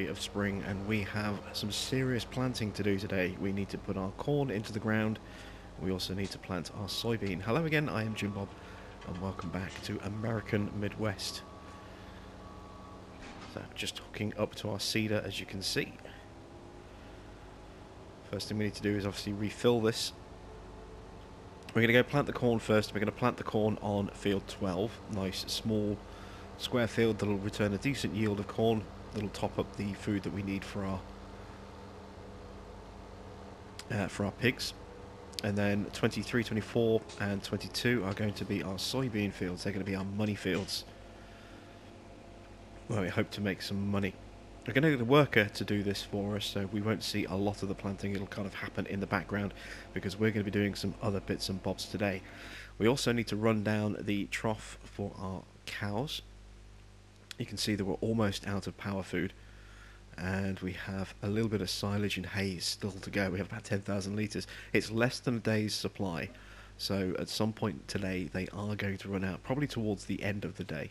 of spring, and we have some serious planting to do today. We need to put our corn into the ground. We also need to plant our soybean. Hello again, I am Jim Bob, and welcome back to American Midwest. So, just hooking up to our seeder, as you can see. First thing we need to do is obviously refill this. We're going to go plant the corn first. We're going to plant the corn on field 12. Nice, small, square field that'll return a decent yield of corn. That'll top up the food that we need for our pigs. And then 23, 24 and 22 are going to be our soybean fields. They're going to be our money fields, where we hope to make some money. We're going to get a worker to do this for us, so we won't see a lot of the planting. It'll kind of happen in the background because we're going to be doing some other bits and bobs today. We also need to run down the trough for our cows. You can see that we're almost out of power food, and we have a little bit of silage and hay still to go. We have about 10,000 litres. It's less than a day's supply, so at some point today they are going to run out, probably towards the end of the day.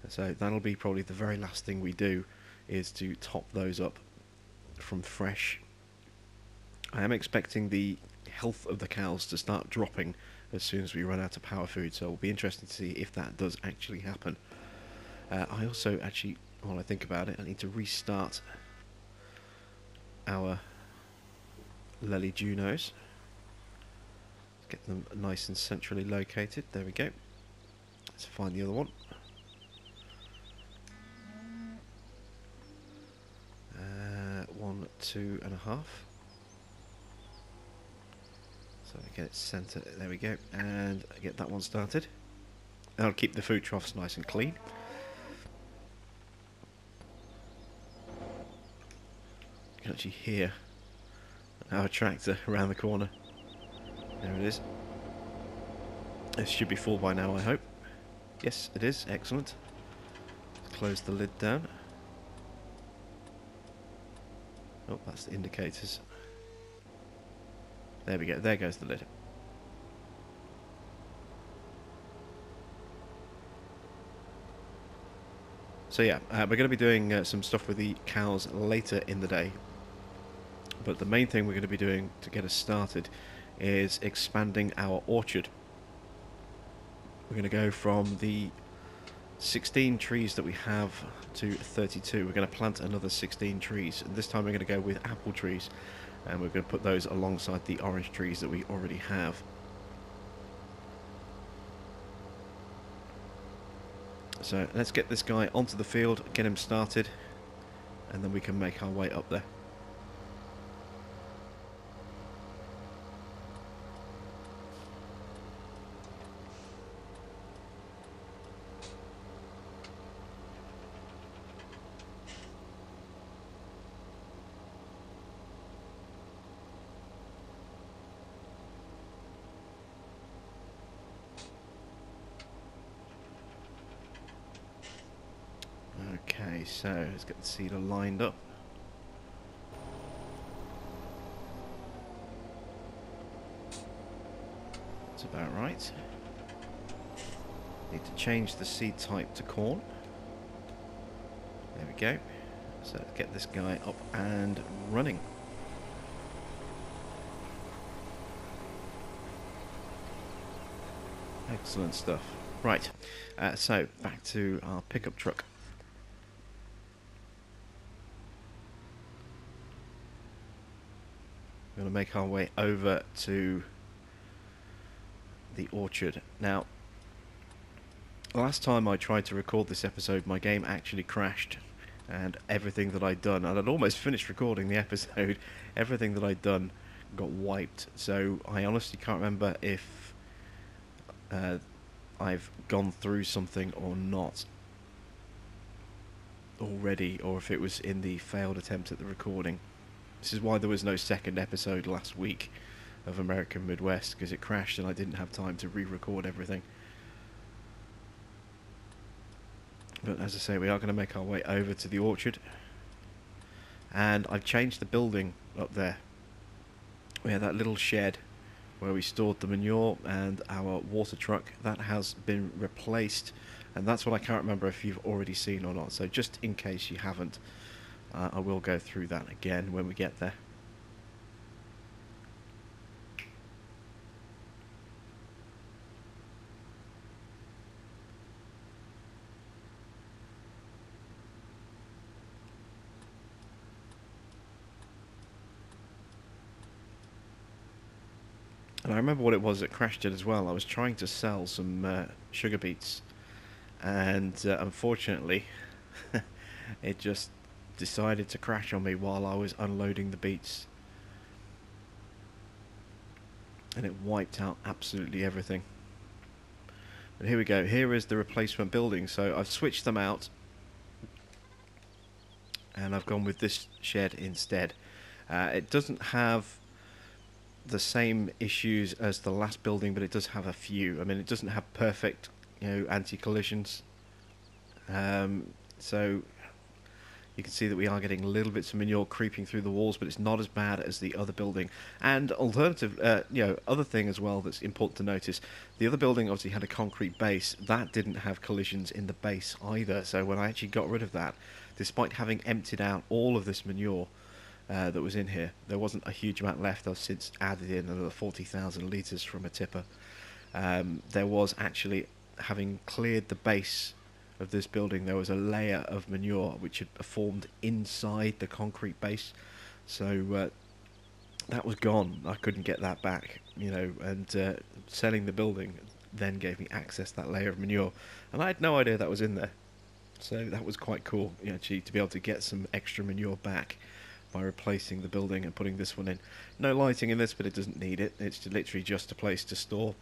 So that'll be probably the very last thing we do, is to top those up from fresh. I am expecting the health of the cows to start dropping as soon as we run out of power food, so it'll be interesting to see if that does actually happen. I also actually, while I think about it, I need to restart our Lely Junos. Get them nice and centrally located. There we go. Let's find the other one. 1, 2.5. So I get it centre. There we go, and I get that one started. That'll keep the food troughs nice and clean. You can actually hear our tractor around the corner. There it is. This should be full by now, I hope. Yes, it is. Excellent. Close the lid down. Oh, that's the indicators. There we go. There goes the lid. So yeah, we're going to be doing some stuff with the cows later in the day. But the main thing we're going to be doing to get us started is expanding our orchard. We're going to go from the 16 trees that we have to 32. We're going to plant another 16 trees, and this time we're going to go with apple trees, and we're going to put those alongside the orange trees that we already have. So let's get this guy onto the field, get him started, and then we can make our way up there. Okay, so let's get the seeder lined up. That's about right. Need to change the seed type to corn. There we go. So let's get this guy up and running. Excellent stuff. Right, so back to our pickup truck. We're going to make our way over to the orchard. Now, last time I tried to record this episode, my game actually crashed, and everything that I'd done, and I'd almost finished recording the episode, everything that I'd done got wiped. So I honestly can't remember if I've gone through something or not already, or if it was in the failed attempt at the recording. This is why there was no second episode last week of American Midwest, because it crashed and I didn't have time to re-record everything. But as I say, we are going to make our way over to the orchard. And I've changed the building up there. We had that little shed where we stored the manure and our water truck. That has been replaced, and that's what I can't remember if you've already seen or not. So just in case you haven't, I will go through that again when we get there. And I remember what it was that crashed it as well. I was trying to sell some sugar beets, and unfortunately, it just decided to crash on me while I was unloading the beets, and it wiped out absolutely everything. But here we go. Here is the replacement building. So I've switched them out, and I've gone with this shed instead. It doesn't have the same issues as the last building, but it does have a few. I mean, it doesn't have perfect, anti-collisions. So you can see that we are getting little bits of manure creeping through the walls, but it's not as bad as the other building. And alternative, other thing as well that's important to notice, the other building obviously had a concrete base. That didn't have collisions in the base either. So when I actually got rid of that, despite having emptied out all of this manure that was in here, there wasn't a huge amount left. I've since added in another 40,000 litres from a tipper. There was actually, having cleared the base of this building, there was a layer of manure which had formed inside the concrete base, so that was gone. I couldn't get that back, and selling the building then gave me access to that layer of manure, and I had no idea that was in there. So that was quite cool, actually, to be able to get some extra manure back by replacing the building and putting this one in. No lighting in this, but it doesn't need it. It's literally just a place to store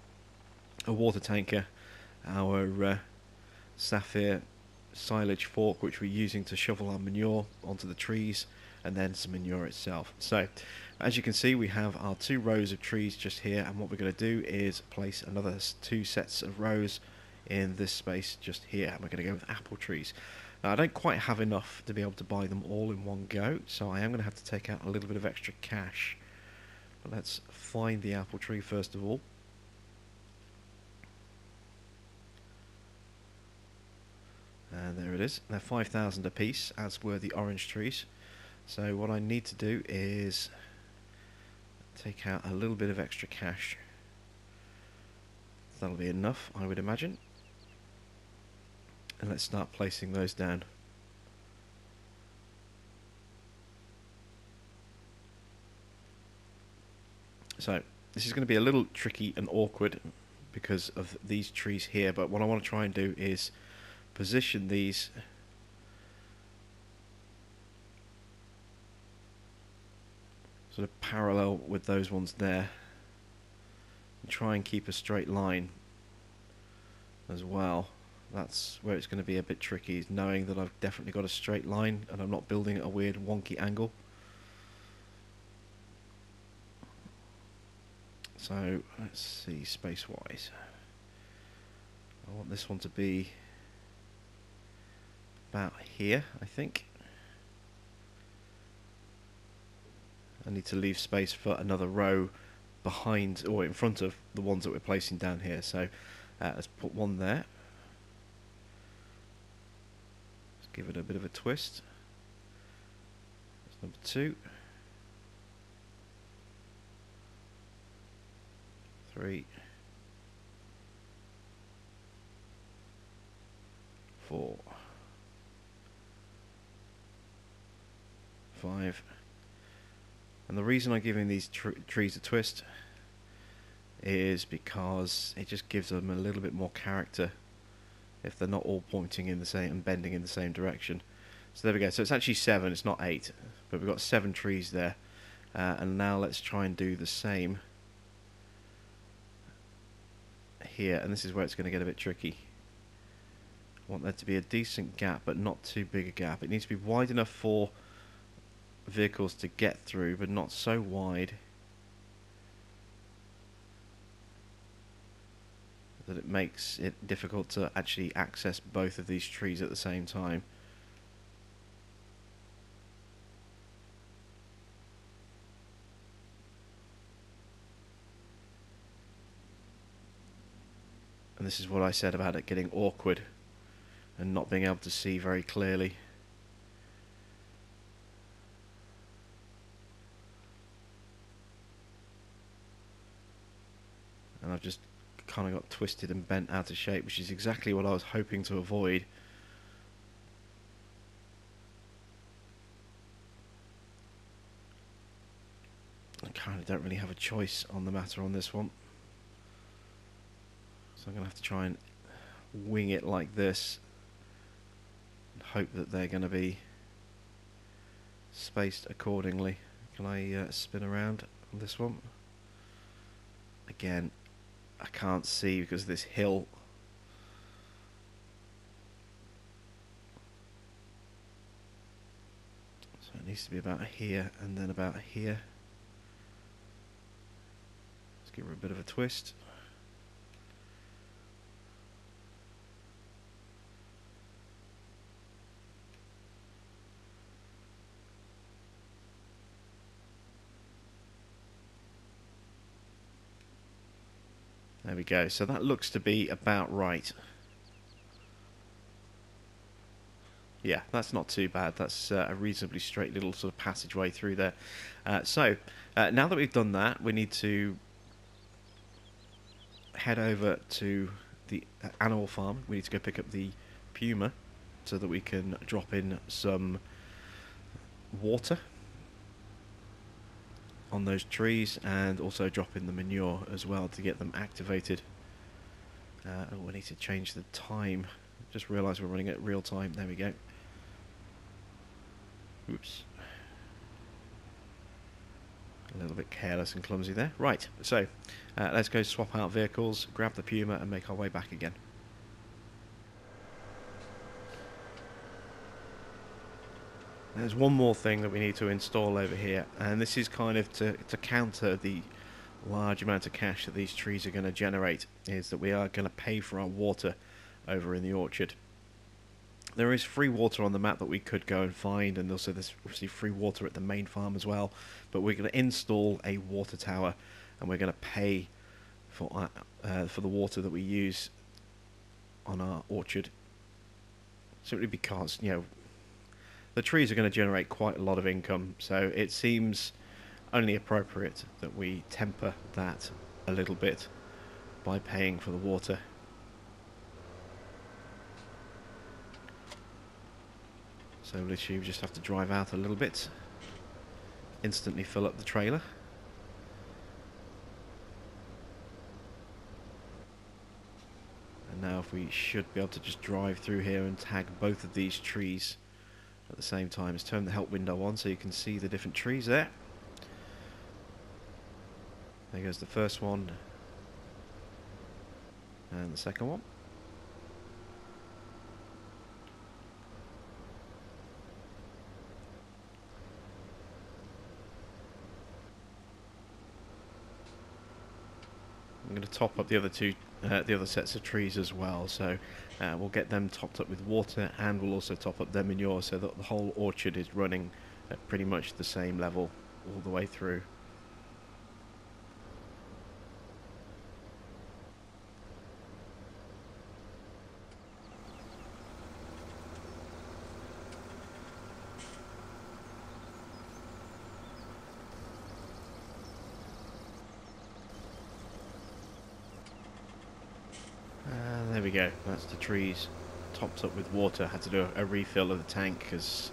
a water tanker, our sapphire silage fork, which we're using to shovel our manure onto the trees, and then some manure itself. So as you can see, we have our 2 rows of trees just here, and what we're going to do is place another 2 sets of rows in this space just here, and we're going to go with apple trees. Now, I don't quite have enough to be able to buy them all in one go, so I am going to have to take out a little bit of extra cash. But let's find the apple tree first of all. And there it is. They're 5,000 a piece, as were the orange trees. So what I need to do is take out a little bit of extra cash. That'll be enough, I would imagine. And let's start placing those down. So this is going to be a little tricky and awkward because of these trees here, but what I want to try and do is position these sort of parallel with those ones there, and try and keep a straight line as well. That's where it's going to be a bit tricky, is knowing that I've definitely got a straight line and I'm not building at a weird wonky angle. So let's see, space wise, I want this one to be about here, I think. I need to leave space for another row behind or in front of the ones that we're placing down here. So let's put one there. Let's give it a bit of a twist. That's number 2. 3. 4. 5. And the reason I'm giving these trees a twist is because it just gives them a little bit more character if they're not all pointing in the same and bending in the same direction. So there we go. So it's actually 7, it's not 8, but we've got 7 trees there. And now let's try and do the same here, and this is where it's going to get a bit tricky. I want there to be a decent gap, but not too big a gap. It needs to be wide enough for vehicles to get through, but not so wide that it makes it difficult to actually access both of these trees at the same time. And this is what I said about it getting awkward and not being able to see very clearly. and I've just kind of got twisted and bent out of shape, which is exactly what I was hoping to avoid. I kind of don't really have a choice on the matter on this one, so I'm going to have to try and wing it like this and hope that they're going to be spaced accordingly. Can I spin around on this one? Again, I can't see because of this hill. So it needs to be about here and then about here. Let's give her a bit of a twist. There we go. So that looks to be about right. Yeah, that's not too bad. That's a reasonably straight little sort of passageway through there. So now that we've done that, we need to head over to the animal farm. We need to go pick up the puma so that we can drop in some water on those trees, and also drop in the manure as well to get them activated. Oh, we need to change the time. Just realised we're running at real time. There we go. Oops. A little bit careless and clumsy there. Right, so let's go swap out vehicles, grab the puma and make our way back again. There's one more thing that we need to install over here, and this is kind of to counter the large amount of cash that these trees are going to generate, is that we are going to pay for our water over in the orchard. There is free water on the map that we could go and find, and also there's obviously free water at the main farm as well, but we're going to install a water tower, and we're going to pay for the water that we use on our orchard, simply because, you know, the trees are going to generate quite a lot of income, so it seems only appropriate that we temper that a little bit by paying for the water. So literally we just have to drive out a little bit, instantly fill up the trailer. And now if we should be able to just drive through here and tag both of these trees at the same time. Let's turn the help window on so you can see the different trees there. There goes the first one and the second one. I'm going to top up the other sets of trees as well, so we'll get them topped up with water, and we'll also top up their manure so that the whole orchard is running at pretty much the same level all the way through. There we go, that's the trees topped up with water. Had to do a refill of the tank because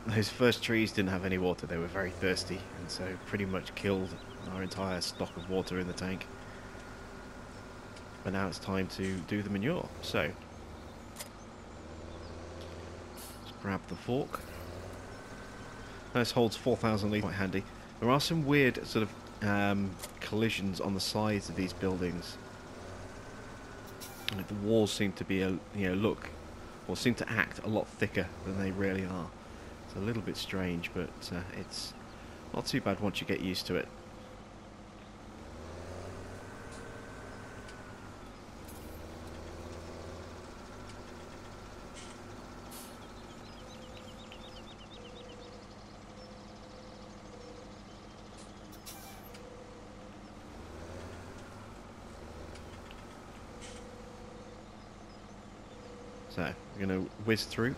those first trees didn't have any water. They were very thirsty, and so pretty much killed our entire stock of water in the tank. But now it's time to do the manure. So let's grab the fork. This holds 4,000 litres, quite handy. There are some weird sort of collisions on the sides of these buildings. The walls seem to be, seem to act a lot thicker than they really are. It's a little bit strange, but it's not too bad once you get used to it. So we're going to whiz through,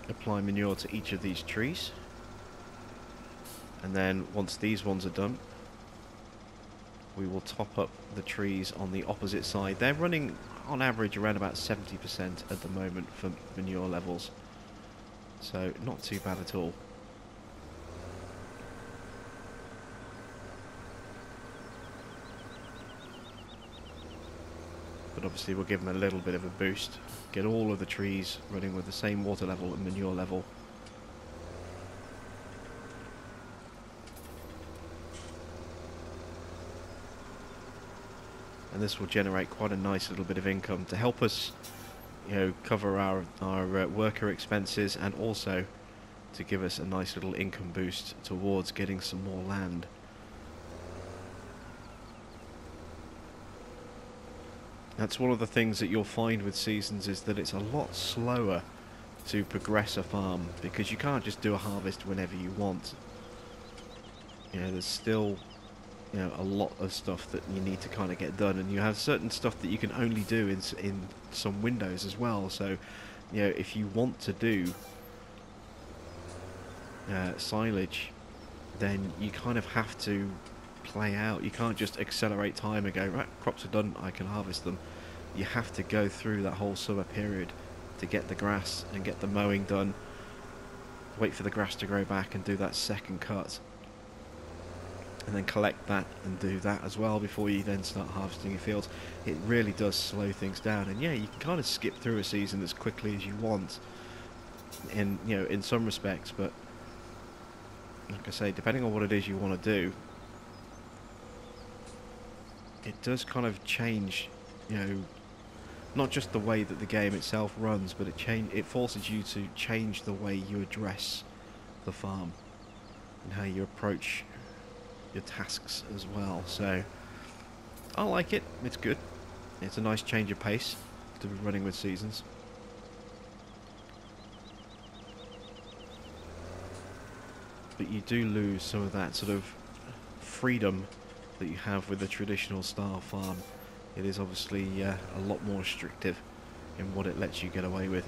apply manure to each of these trees, and then once these ones are done, we will top up the trees on the opposite side. They're running on average around about 70% at the moment for manure levels, so not too bad at all. But obviously we'll give them a little bit of a boost, get all of the trees running with the same water level and manure level. And this will generate quite a nice little bit of income to help us, you know, cover our worker expenses, and also to give us a nice little income boost towards getting some more land. That's one of the things that you'll find with seasons, is that it's a lot slower to progress a farm, because you can't just do a harvest whenever you want. You know, there's still, you know, a lot of stuff that you need to kind of get done, and you have certain stuff that you can only do in some windows as well. So, you know, if you want to do silage, then you kind of have to play out. You can't just accelerate time and go, right, crops are done, I can harvest them. You have to go through that whole summer period to get the grass and get the mowing done, wait for the grass to grow back and do that second cut, and then collect that and do that as well before you then start harvesting your fields. It really does slow things down, and yeah, you can kind of skip through a season as quickly as you want in, you know, in some respects, but like I say, depending on what it is you want to do, it does kind of change, you know, not just the way that the game itself runs, but it forces you to change the way you address the farm and how you approach your tasks as well. So I like it. It's good. It's a nice change of pace to be running with seasons. But you do lose some of that sort of freedom that you have with the traditional style farm. It is obviously a lot more restrictive in what it lets you get away with.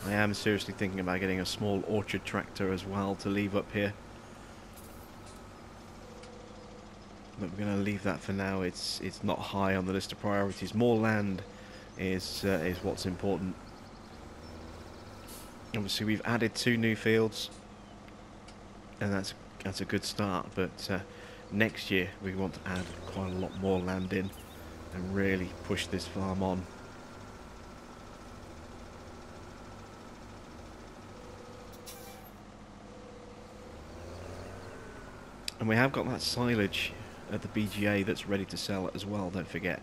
I am seriously thinking about getting a small orchard tractor as well to leave up here, but we're going to leave that for now. It's not high on the list of priorities. More land is what's important. Obviously we've added 2 new fields, and that's a good start, but next year we want to add quite a lot more land in and really push this farm on. And we have got that silage at the BGA that's ready to sell as well, don't forget.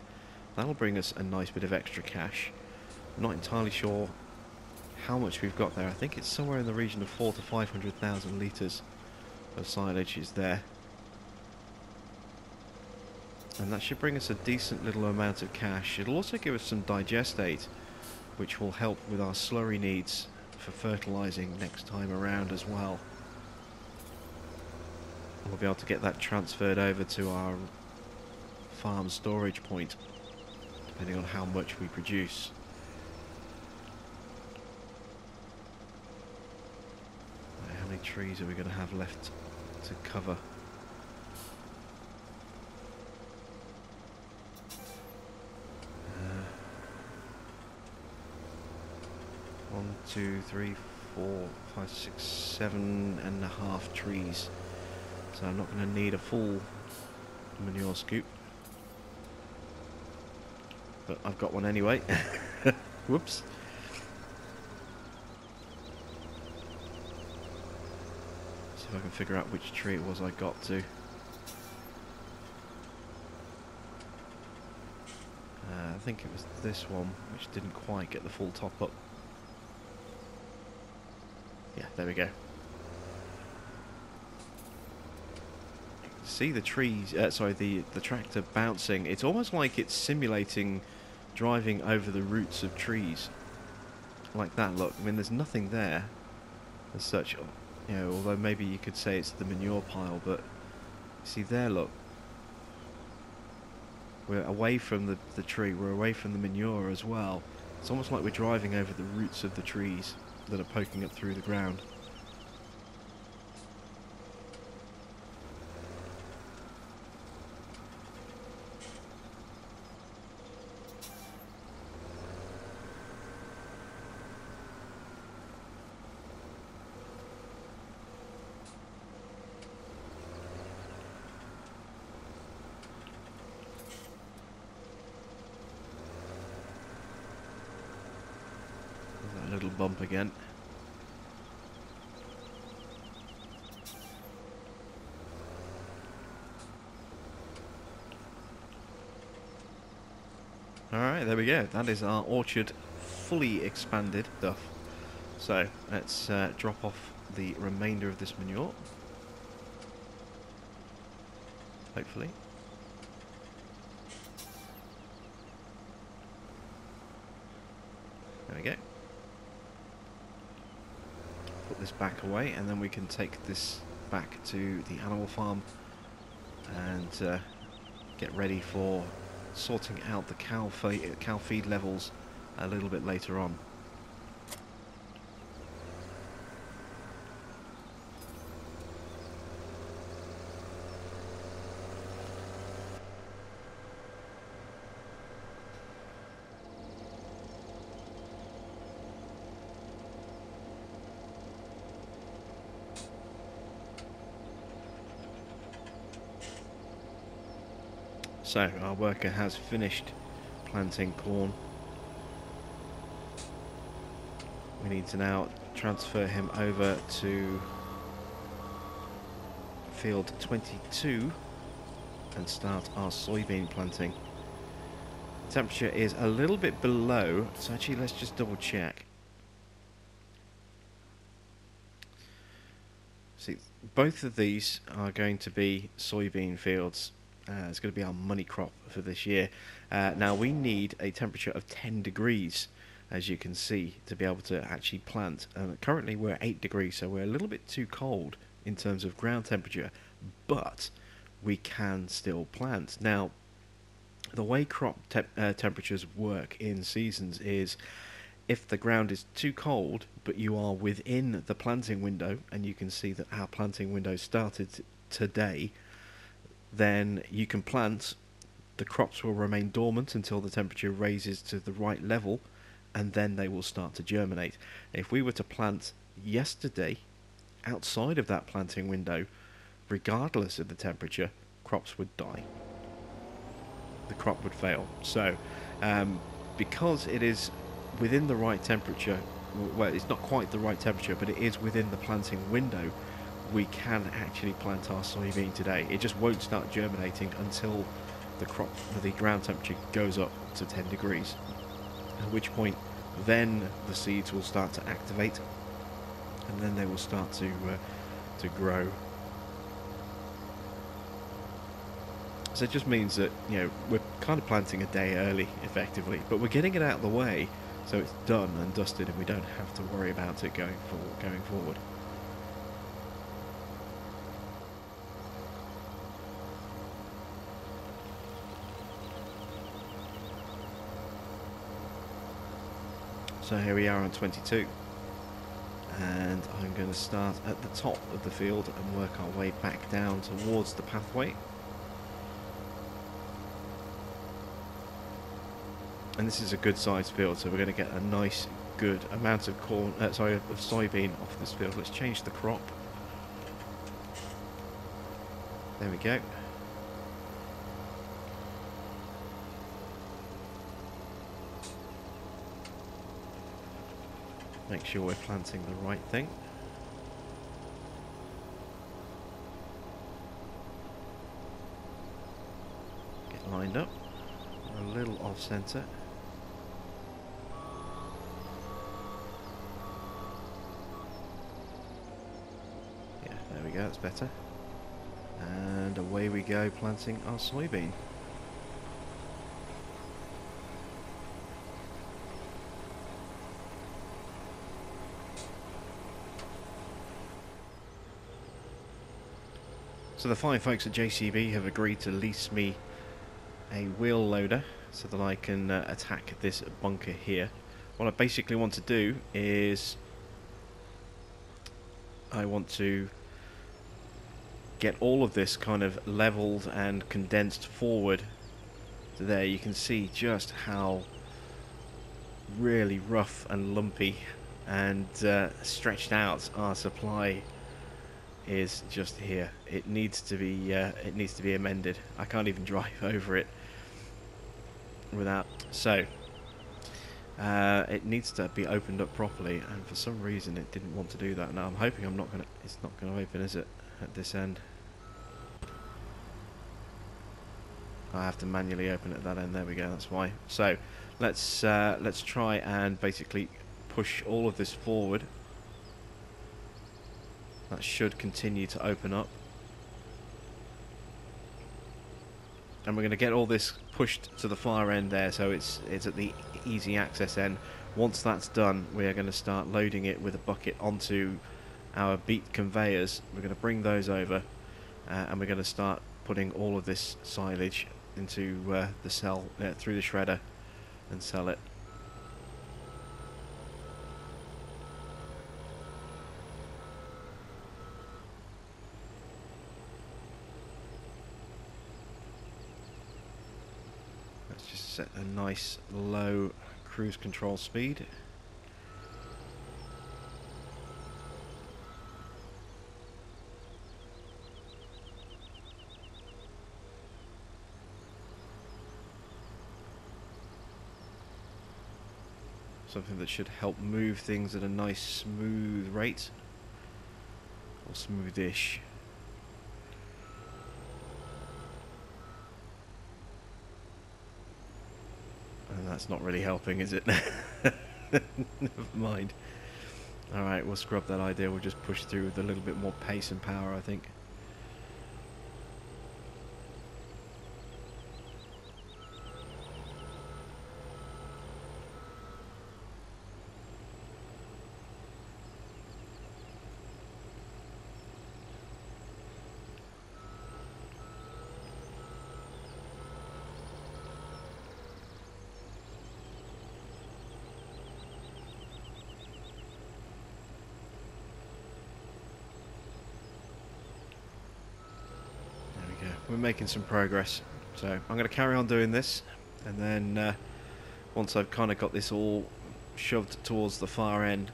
That'll bring us a nice bit of extra cash. I'm not entirely sure how much we've got there. I think it's somewhere in the region of 400,000 to 500,000 litres of silage is there. And that should bring us a decent little amount of cash. It'll also give us some digestate, which will help with our slurry needs for fertilising next time around as well. We'll be able to get that transferred over to our farm storage point, depending on how much we produce. How many trees are we going to have left to cover? One, two, three, 4, 5, 6, 7.5 trees. So I'm not going to need a full manure scoop, but I've got one anyway. Whoops. See if I can figure out which tree it was I got to. I think it was this one, which didn't quite get the full top up. Yeah, there we go. see the trees, sorry, the tractor bouncing. It's almost like it's simulating driving over the roots of trees. Like that, look. I mean, there's nothing there as such, you know, although maybe you could say it's the manure pile, but see there, look. We're away from the tree, we're away from the manure as well. It's almost like we're driving over the roots of the trees that are poking up through the ground. Little bump again. Alright, there we go. That is our orchard fully expanded stuff. So, let's drop off the remainder of this manure. Hopefully. There we go. Put this back away, and then we can take this back to the animal farm and get ready for sorting out the cow feed levels a little bit later on. So, our worker has finished planting corn. We need to now transfer him over to field 22 and start our soybean planting. Temperature is a little bit below, so actually let's just double check. See, both of these are going to be soybean fields. It's going to be our money crop for this year. Now we need a temperature of 10 degrees, as you can see, to be able to actually plant. Currently we're 8 degrees, so we're a little bit too cold in terms of ground temperature, but we can still plant. Now, the way crop temperatures work in seasons is if the ground is too cold, but you are within the planting window, and you can see that our planting window started today, then you can plant. The crops will remain dormant until the temperature raises to the right level, and then they will start to germinate. If we were to plant yesterday outside of that planting window, regardless of the temperature, crops would die. The crop would fail. So because it is within the right temperature, well, it's not quite the right temperature, but it is within the planting window, we can actually plant our soybean today. It just won't start germinating until the ground temperature goes up to 10 degrees, at which point then the seeds will start to activate, and then they will start to grow. So it just means that, you know, we're kind of planting a day early effectively, but we're getting it out of the way so it's done and dusted and we don't have to worry about it going forward. So here we are on 22, and I'm going to start at the top of the field and work our way back down towards the pathway. And this is a good sized field, so we're going to get a nice good amount of of soybean off this field. Let's change the crop. There we go. Make sure we're planting the right thing. Get lined up. We're a little off centre. Yeah, there we go, that's better. And away we go planting our soybean. So the fine folks at JCB have agreed to lease me a wheel loader so that I can attack this bunker here. What I basically want to do is I want to get all of this kind of leveled and condensed forward to there. You can see just how really rough and lumpy and stretched out our supply is just here. It needs to be amended. I can't even drive over it without. So it needs to be opened up properly, and for some reason it didn't want to do that. Now I'm hoping it's not gonna open, is it, at this end? I have to manually open it at that end. There we go, that's why. So let's try and basically push all of this forward. That should continue to open up. And we're going to get all this pushed to the far end there, so it's at the easy access end. Once that's done, we are going to start loading it with a bucket onto our beet conveyors. We're going to bring those over, and we're going to start putting all of this silage into the cell through the shredder and sell it. Let's just set a nice low cruise control speed. Something that should help move things at a nice smooth rate, or smoothish. And that's not really helping, is it? Never mind. Alright, we'll scrub that idea. We'll just push through with a little bit more pace and power, I think. We're making some progress, so I'm going to carry on doing this, and then once I've kind of got this all shoved towards the far end,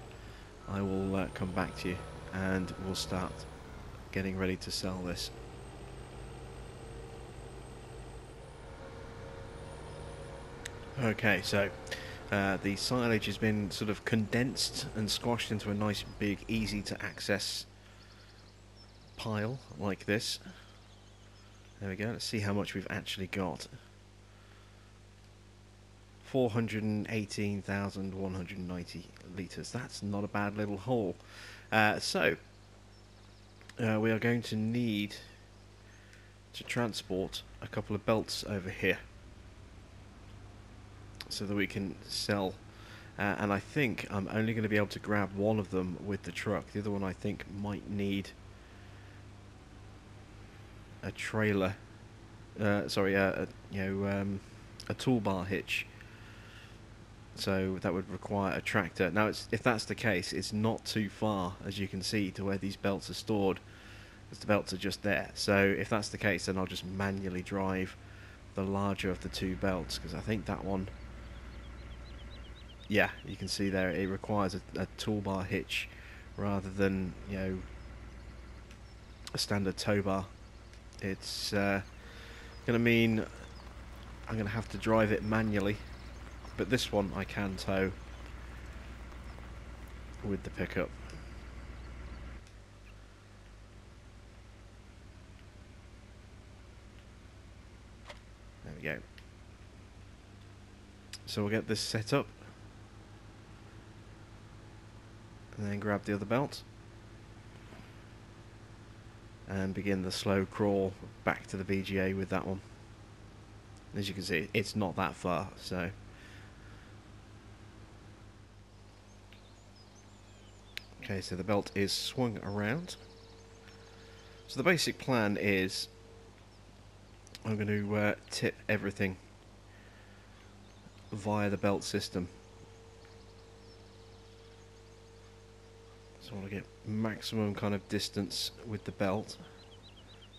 I will come back to you and we'll start getting ready to sell this. Okay, so the silage has been sort of condensed and squashed into a nice big easy to access pile like this. There we go, let's see how much we've actually got. 418,190 litres. That's not a bad little haul. So we are going to need to transport a couple of belts over here so that we can sell. And I think I'm only going to be able to grab one of them with the truck. The other one I think might need a trailer, a toolbar hitch, so that would require a tractor. Now if that's the case, it's not too far, as you can see, to where these belts are stored, because the belts are just there. So if that's the case, then I'll just manually drive the larger of the two belts, because I think that one, yeah, you can see there, it requires a toolbar hitch rather than, you know, a standard tow bar. It's going to mean I'm going to have to drive it manually, but this one I can tow with the pickup. There we go. So we'll get this set up and then grab the other belt. and begin the slow crawl back to the BGA with that one. As you can see, it's not that far, so okay, so the belt is swung around. So the basic plan is I'm going to tip everything via the belt system. So I want to get maximum kind of distance with the belt,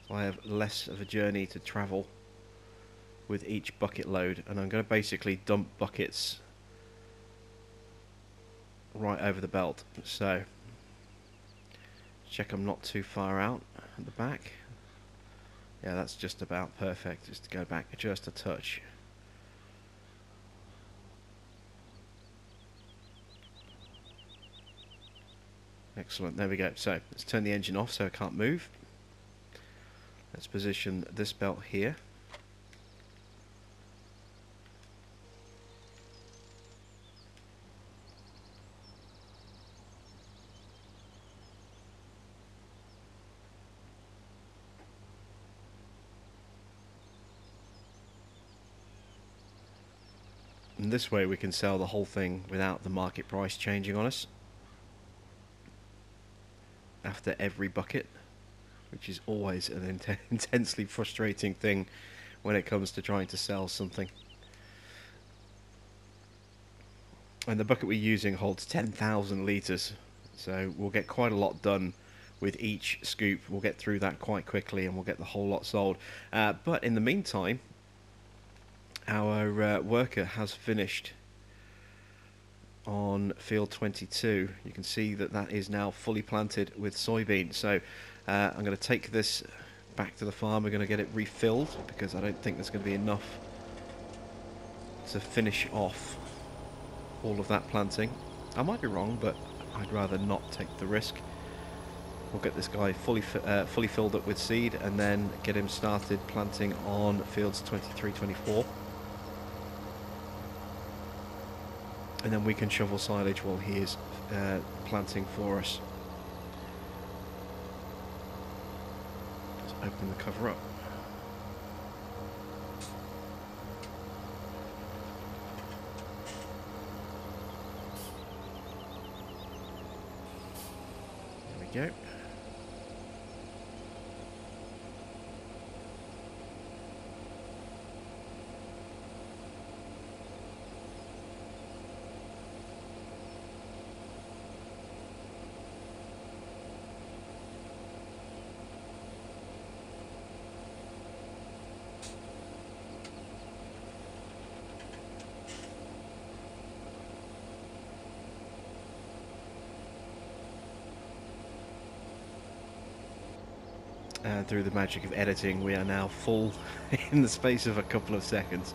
so I have less of a journey to travel with each bucket load, and I'm going to basically dump buckets right over the belt. So check I'm not too far out at the back. Yeah, that's just about perfect. Just to go back just a touch. Excellent, there we go. So let's turn the engine off so it can't move. Let's position this belt here. And this way we can sell the whole thing without the market price changing on us after every bucket, which is always an intensely frustrating thing when it comes to trying to sell something. And the bucket we're using holds 10,000 litres, so we'll get quite a lot done with each scoop. We'll get through that quite quickly and we'll get the whole lot sold. But in the meantime, our worker has finished on field 22. You can see that that is now fully planted with soybeans. So I'm going to take this back to the farm. We're going to get it refilled because I don't think there's going to be enough to finish off all of that planting. I might be wrong, but I'd rather not take the risk. We'll get this guy fully filled up with seed and then get him started planting on fields 23, 24. And then we can shovel silage while he is planting for us. Let's open the cover up. There we go. And through the magic of editing, we are now full in the space of a couple of seconds.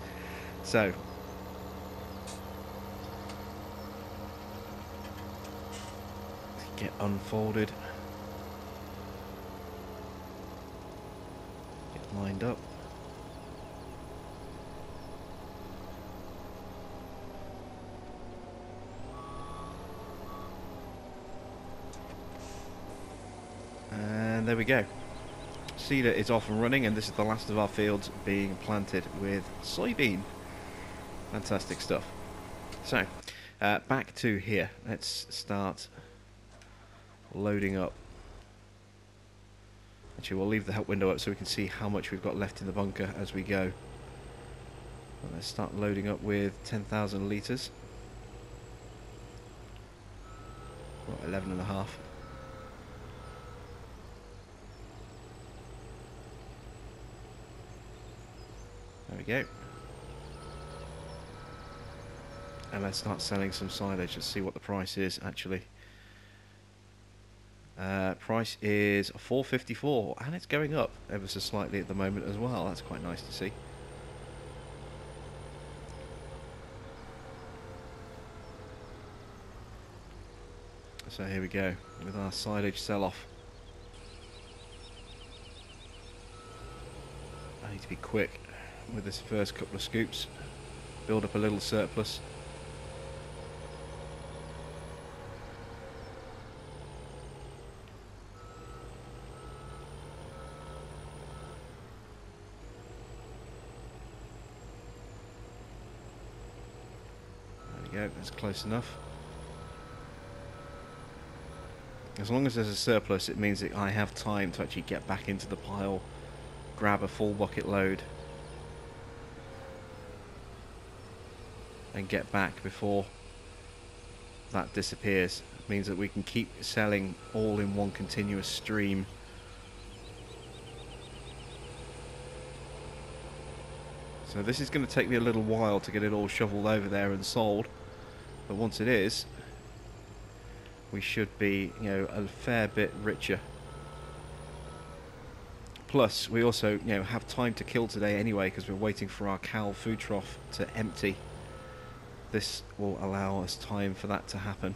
So get unfolded, get lined up. And there we go. Seeder is off and running, and this is the last of our fields being planted with soybean. Fantastic stuff. So, back to here. Let's start loading up. Actually, we'll leave the help window up so we can see how much we've got left in the bunker as we go. Well, let's start loading up with 10,000 litres. Well, 11.5. There we go. And let's start selling some silage. Let's see what the price is actually. Price is $4.54, and it's going up ever so slightly at the moment as well. That's quite nice to see. So here we go with our silage sell-off. I need to be quick with this first couple of scoops, build up a little surplus. There you go, that's close enough. As long as there's a surplus, it means that I have time to actually get back into the pile, grab a full bucket load, and get back before that disappears. It means that we can keep selling all in one continuous stream. So this is going to take me a little while to get it all shoveled over there and sold, but once it is, we should be, you know, a fair bit richer. Plus, we also, you know, have time to kill today anyway because we're waiting for our cow food trough to empty. This will allow us time for that to happen.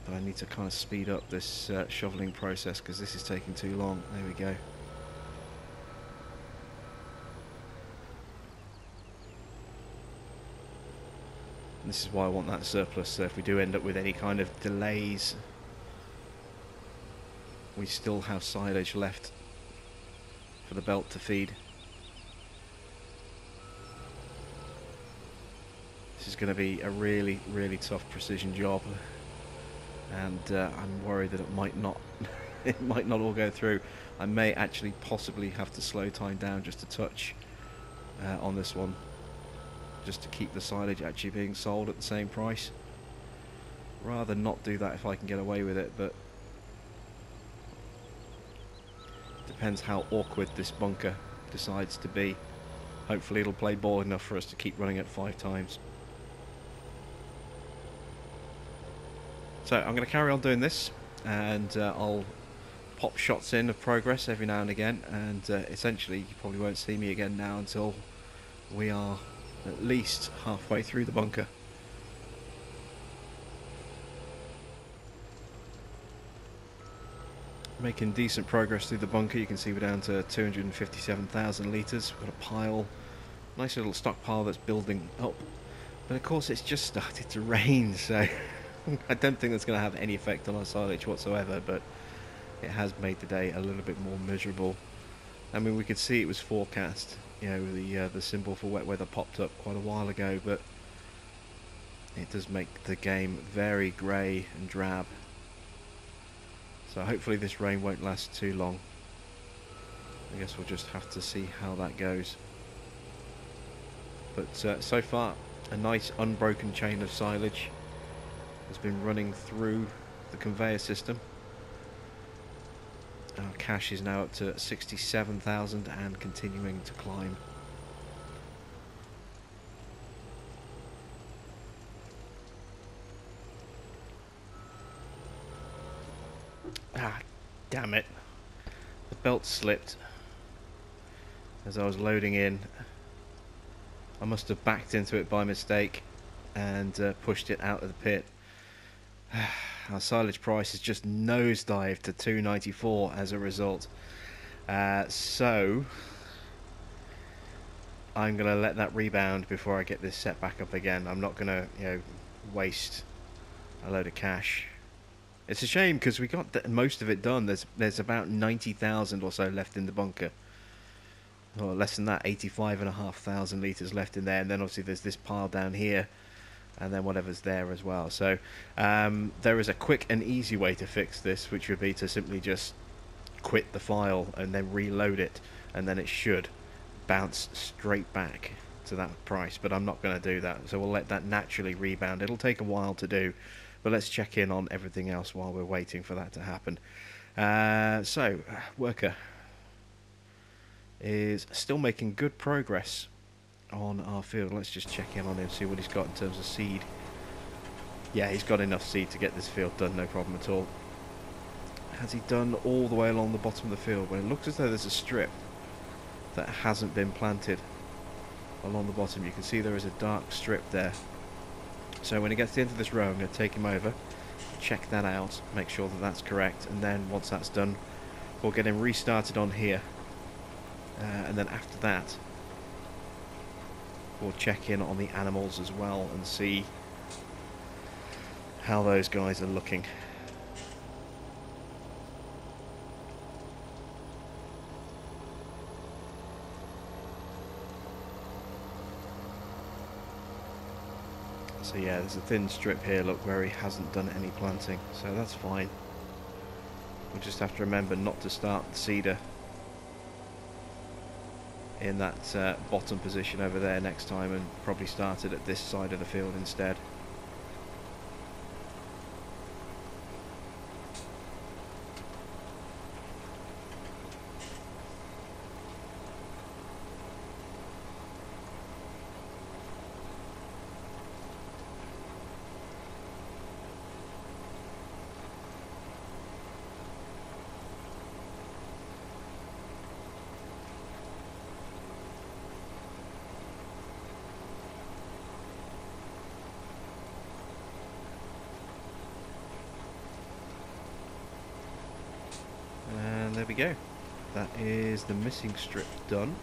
But I need to kind of speed up this shoveling process because this is taking too long. There we go. This is why I want that surplus, so if we do end up with any kind of delays, we still have silage left for the belt to feed. This is going to be a really, really tough precision job, and I'm worried that it might not it might not all go through. I may actually possibly have to slow time down just a touch on this one, just to keep the silage actually being sold at the same price. Rather not do that if I can get away with it, but depends how awkward this bunker decides to be. Hopefully it'll play ball enough for us to keep running it 5 times. So I'm going to carry on doing this, and I'll pop shots in of progress every now and again, and essentially you probably won't see me again now until we are at least halfway through the bunker. Making decent progress through the bunker. You can see we're down to 257,000 litres. We've got a pile, nice little stockpile that's building up, but of course it's just started to rain, so I don't think that's going to have any effect on our silage whatsoever, but it has made the day a little bit more miserable. I mean, we could see it was forecast, you know, the symbol for wet weather popped up quite a while ago, but it does make the game very grey and drab. So hopefully this rain won't last too long. I guess we'll just have to see how that goes. But so far, a nice unbroken chain of silage has been running through the conveyor system. Our cash is now up to 67,000 and continuing to climb. Ah, damn it. The belt slipped as I was loading in. I must have backed into it by mistake and pushed it out of the pit. Our silage price has just nosedived to 294 as a result. So I'm going to let that rebound before I get this set back up again. I'm not going to, you know, waste a load of cash. It's a shame because we got most of it done. There's about 90,000 or so left in the bunker. Or less than that, 85,500 litres left in there. And then obviously there's this pile down here, and then whatever's there as well. So there is a quick and easy way to fix this, which would be to simply just quit the file and then reload it, and then it should bounce straight back to that price. But I'm not going to do that, so we'll let that naturally rebound. It'll take a while to do, but let's check in on everything else while we're waiting for that to happen. So worker is still making good progress on our field. Let's just check in on him, see what he's got in terms of seed. Yeah, he's got enough seed to get this field done, no problem at all. Has he done all the way along the bottom of the field? Well, it looks as though there's a strip that hasn't been planted along the bottom. You can see there is a dark strip there. So when he gets to the end of this row, I'm going to take him over, check that out, make sure that that's correct, and then once that's done, we'll get him restarted on here. And then after that, we'll check in on the animals as well and see how those guys are looking. So yeah, there's a thin strip here, look, where he hasn't done any planting, so that's fine. We'll just have to remember not to start the seeder in that bottom position over there next time, and probably start it at this side of the field instead. And there we go. That is the missing strip done.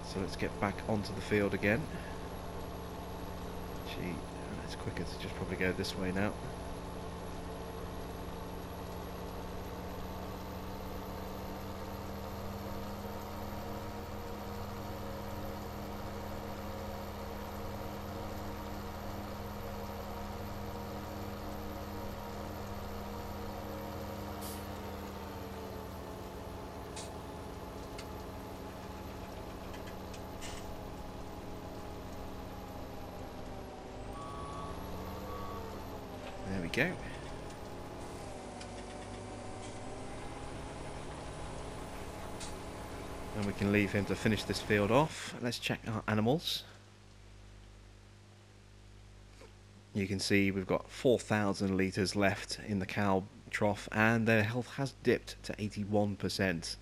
So let's get back onto the field again. Gee, it's quicker to just probably go this way now. There we go. And we can leave him to finish this field off. Let's check our animals. You can see we've got 4,000 litres left in the cow trough, and their health has dipped to 81%.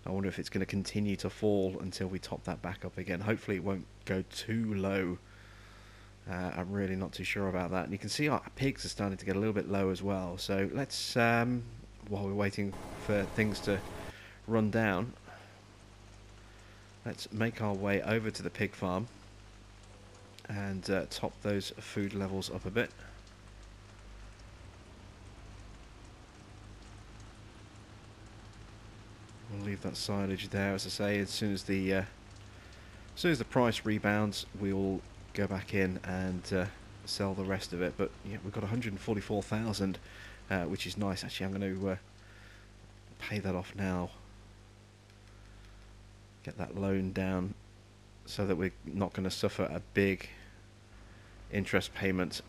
I wonder if it's going to continue to fall until we top that back up again. Hopefully it won't go too low. I'm really not too sure about that. And you can see our pigs are starting to get a little bit low as well. So let's, while we're waiting for things to run down, let's make our way over to the pig farm and top those food levels up a bit. We'll leave that silage there, as I say. As soon as the price rebounds, we'll go back in and sell the rest of it. But yeah, we've got 144,000, which is nice. Actually, I'm going to pay that off now. Get that loan down so that we're not going to suffer a big interest payment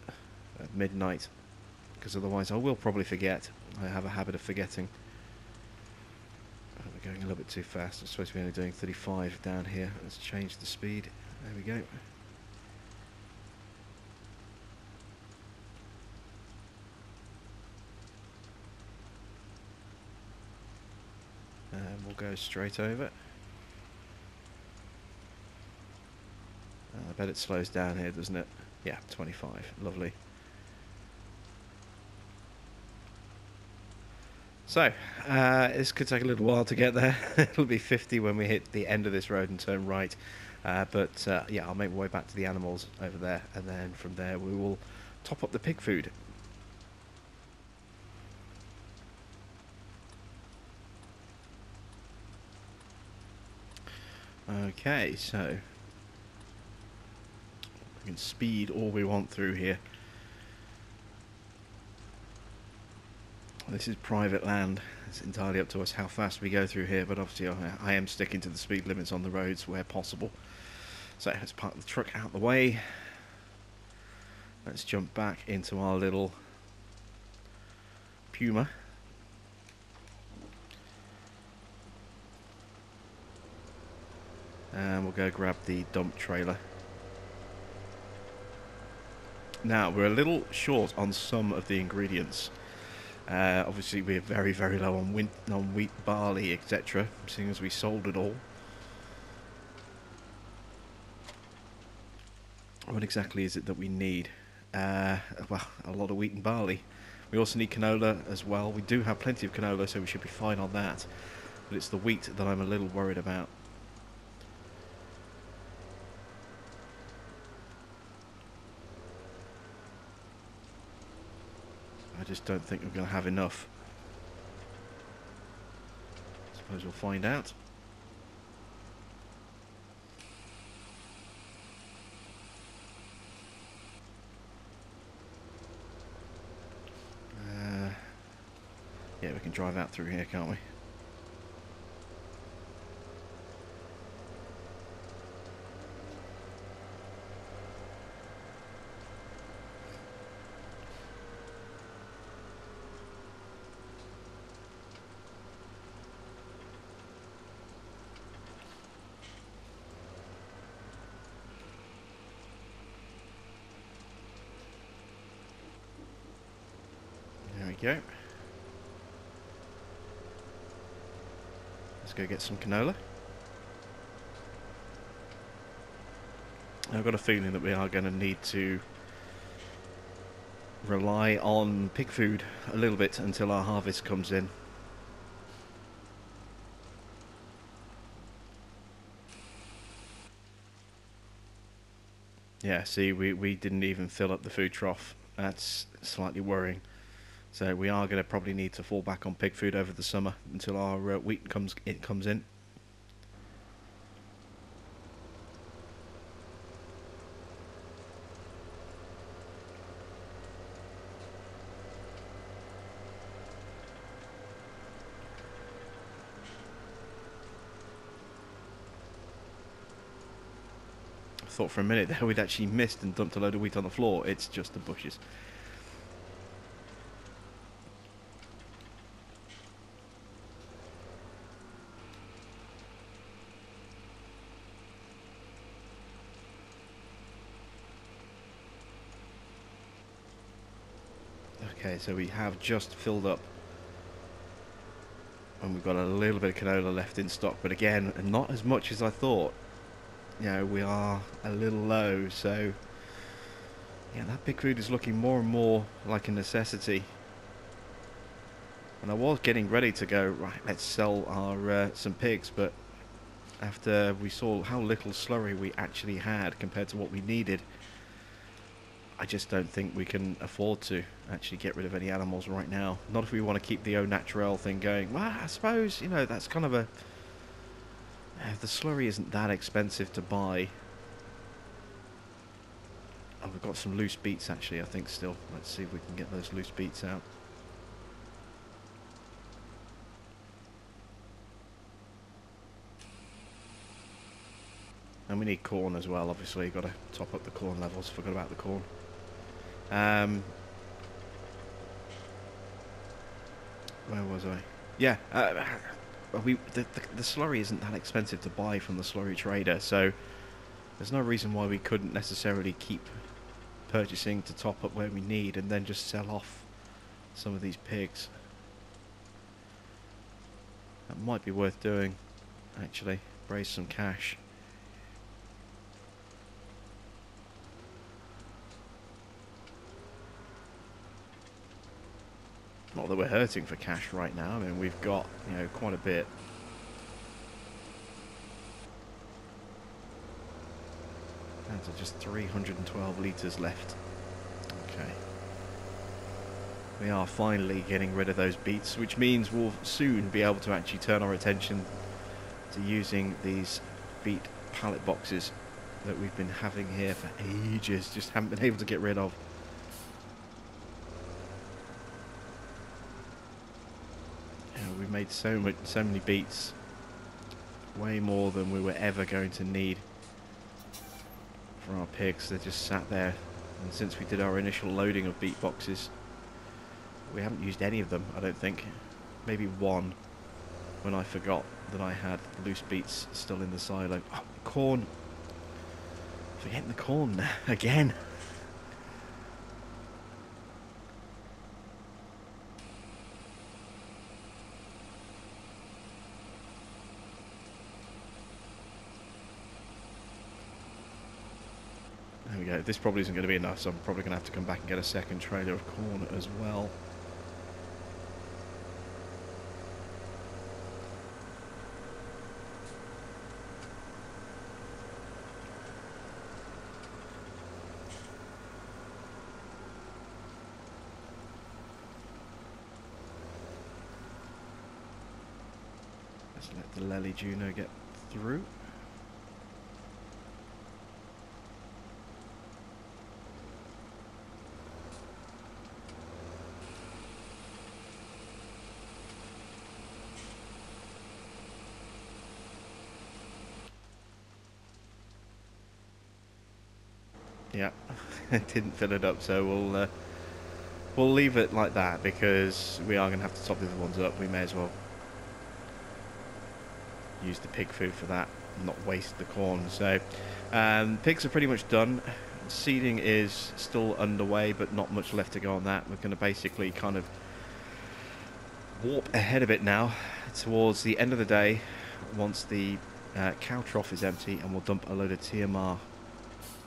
at midnight, because otherwise I will probably forget. I have a habit of forgetting. We're going a little bit too fast. I'm supposed to be only doing 35 down here. Let's change the speed. There we go. And we'll go straight over. I bet it slows down here, doesn't it? Yeah, 25. Lovely. So, this could take a little while to get there. It'll be 50 when we hit the end of this road and turn right. But yeah, I'll make my way back to the animals over there, and then from there we will top up the pig food. Okay, so we can speed all we want through here. This is private land. It's entirely up to us how fast we go through here, but obviously I am sticking to the speed limits on the roads where possible. So let's park the truck out the way. Let's jump back into our little Puma. And we'll go grab the dump trailer. Now, we're a little short on some of the ingredients. Obviously, we're very, very low on wheat, barley, etc., seeing as we sold it all. What exactly is it that we need? Well, a lot of wheat and barley. We also need canola as well. We do have plenty of canola, so we should be fine on that. But it's the wheat that I'm a little worried about. I just don't think we're going to have enough. I suppose we'll find out. Yeah, we can drive out through here, can't we? There we go. Let's go get some canola. I've got a feeling that we are going to need to rely on pig food a little bit until our harvest comes in. Yeah, see, we didn't even fill up the food trough. That's slightly worrying. So we are going to probably need to fall back on pig food over the summer until our wheat comes in. I thought for a minute there we'd actually missed and dumped a load of wheat on the floor. It's just the bushes. Okay, so we have just filled up, and we've got a little bit of canola left in stock, but again, not as much as I thought. You know, we are a little low, so yeah, that pig food is looking more and more like a necessity. And I was getting ready to go, right, let's sell our some pigs, but after we saw how little slurry we actually had compared to what we needed, I just don't think we can afford to actually get rid of any animals right now. Not if we want to keep the au naturel thing going. Well, I suppose, you know, that's kind of a... the slurry isn't that expensive to buy. Oh, we've got some loose beets actually, I think, still. Let's see if we can get those loose beets out. And we need corn as well, obviously. You've got to top up the corn levels. Forgot about the corn. Where was I? Yeah, the slurry isn't that expensive to buy from the slurry trader, so there's no reason why we couldn't necessarily keep purchasing to top up where we need and then just sell off some of these pigs. That might be worth doing, actually. Raise some cash. Not that we're hurting for cash right now. I mean, we've got, you know, quite a bit. Down to just 312 litres left. Okay. We are finally getting rid of those beets, which means we'll soon be able to actually turn our attention to using these beet pallet boxes that we've been having here for ages, just haven't been able to get rid of. We made so many beets, way more than we were ever going to need for our pigs. They just sat there, and since we did our initial loading of beet boxes, we haven't used any of them, I don't think. Maybe one, when I forgot that I had loose beets still in the silo. Oh, corn. Forgetting the corn again. There we go. This probably isn't going to be enough, so I'm probably going to have to come back and get a second trailer of corn as well. Let's let the Lely Juno get through. Yeah, it didn't fill it up, so we'll leave it like that because we are going to have to top the other ones up. We may as well use the pig food for that, not waste the corn. So pigs are pretty much done. Seeding is still underway, but not much left to go on that. We're going to basically kind of warp ahead of it now towards the end of the day once the cow trough is empty, and we'll dump a load of TMR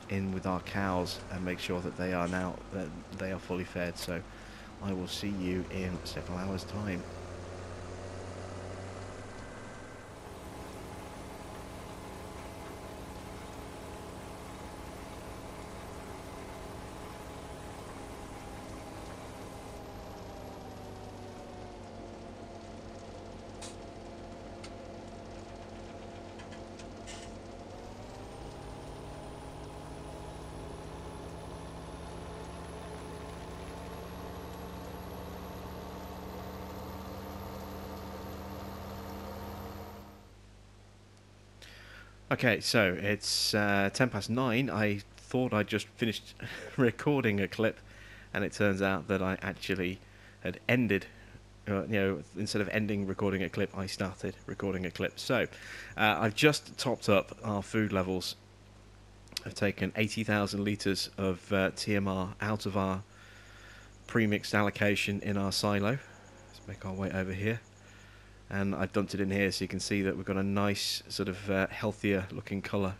in with our cows and make sure that they are now they are fully fed. So I will see you in several hours time. Okay, so it's 9:10. I thought I just finished recording a clip, and it turns out that I actually had ended. Instead of ending recording a clip, I started recording a clip. So, I've just topped up our food levels. I've taken 80,000 litres of TMR out of our pre-mixed allocation in our silo. Let's make our way over here. And I've dumped it in here so you can see that we've got a nice sort of healthier looking colour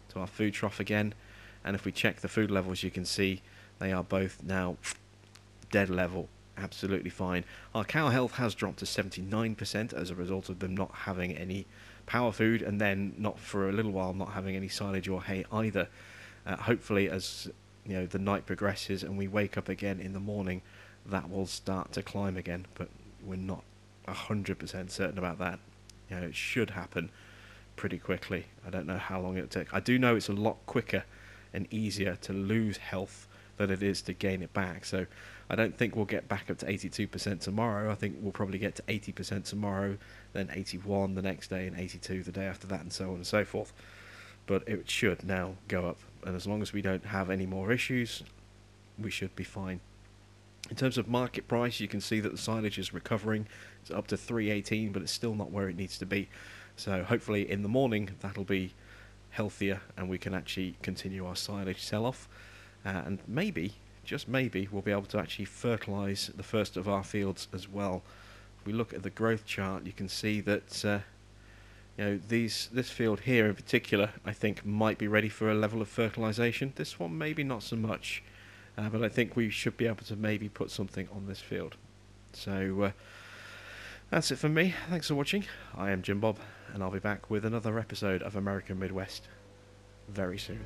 to our food trough again. And if we check the food levels, you can see they are both now dead level, absolutely fine. Our cow health has dropped to 79% as a result of them not having any power food, and then not for a little while not having any silage or hay either. Hopefully as the night progresses and we wake up again in the morning, that will start to climb again, but we're not 100% certain about that. It should happen pretty quickly. I don't know how long it'll take. I do know it's a lot quicker and easier to lose health than it is to gain it back. So I don't think we'll get back up to 82% tomorrow. I think we'll probably get to 80% tomorrow, then 81 the next day, and 82 the day after that, and so on and so forth. But it should now go up, and as long as we don't have any more issues, we should be fine. In terms of market price, you can see that the silage is recovering. It's up to 318, but it's still not where it needs to be. So hopefully in the morning that'll be healthier and we can actually continue our silage sell-off. And maybe, just maybe, we'll be able to actually fertilise the first of our fields as well. If we look at the growth chart, you can see that this field here in particular, I think, might be ready for a level of fertilisation. This one maybe not so much. But I think we should be able to maybe put something on this field. So that's it from me. Thanks for watching. I am Jim Bob, and I'll be back with another episode of American Midwest very soon.